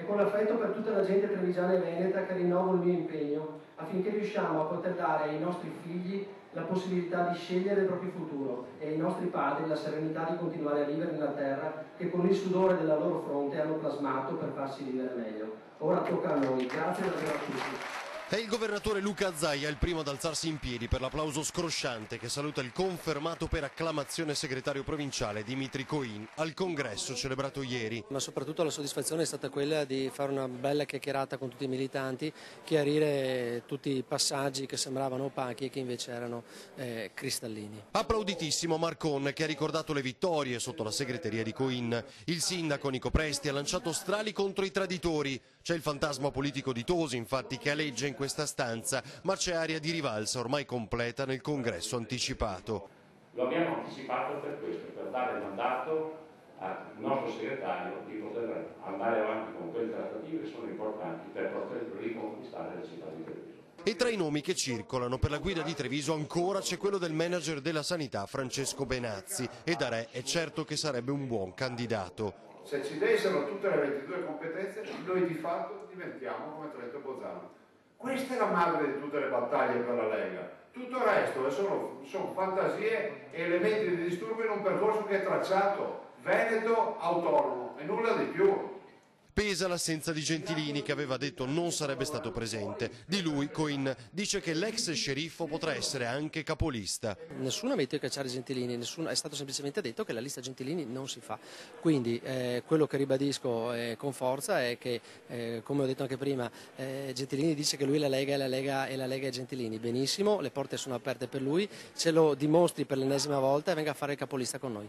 È con l'affetto per tutta la gente trevigiana e veneta che rinnovo il mio impegno affinché riusciamo a poter dare ai nostri figli la possibilità di scegliere il proprio futuro e ai nostri padri la serenità di continuare a vivere nella terra che con il sudore della loro fronte hanno plasmato per farsi vivere meglio. Ora tocca a noi. Grazie davvero a tutti. È il governatore Luca Zaia il primo ad alzarsi in piedi per l'applauso scrosciante che saluta il confermato per acclamazione segretario provinciale Dimitri Coin al congresso celebrato ieri. Ma soprattutto la soddisfazione è stata quella di fare una bella chiacchierata con tutti i militanti, chiarire tutti i passaggi che sembravano opachi e che invece erano cristallini. Applauditissimo Marcon che ha ricordato le vittorie sotto la segreteria di Coin. Il sindaco Nico Presti ha lanciato strali contro i traditori. C'è il fantasma politico di Tosi infatti che aleggia in questa stanza, ma c'è aria di rivalsa ormai completa nel congresso anticipato. Lo abbiamo anticipato per questo, per dare mandato al nostro segretario di poter andare avanti con quelle trattative che sono importanti per poter riconquistare la città di Treviso. E tra i nomi che circolano per la guida di Treviso ancora c'è quello del manager della sanità Francesco Benazzi e da re è certo che sarebbe un buon candidato. Se ci dessero tutte le 22 competenze, noi di fatto diventiamo come Trento Bolzano. Questa è la madre di tutte le battaglie per la Lega. Tutto il resto sono fantasie e elementi di disturbo in un percorso che è tracciato, veneto, autonomo e nulla di più. Pesa l'assenza di Gentilini che aveva detto non sarebbe stato presente. Di lui Coin dice che l'ex sceriffo potrà essere anche capolista. Nessuno ha detto di cacciare Gentilini, è stato semplicemente detto che la lista Gentilini non si fa. Quindi quello che ribadisco con forza è che, come ho detto anche prima, Gentilini dice che lui è la Lega e la Lega è Gentilini. Benissimo, le porte sono aperte per lui, ce lo dimostri per l'ennesima volta e venga a fare il capolista con noi.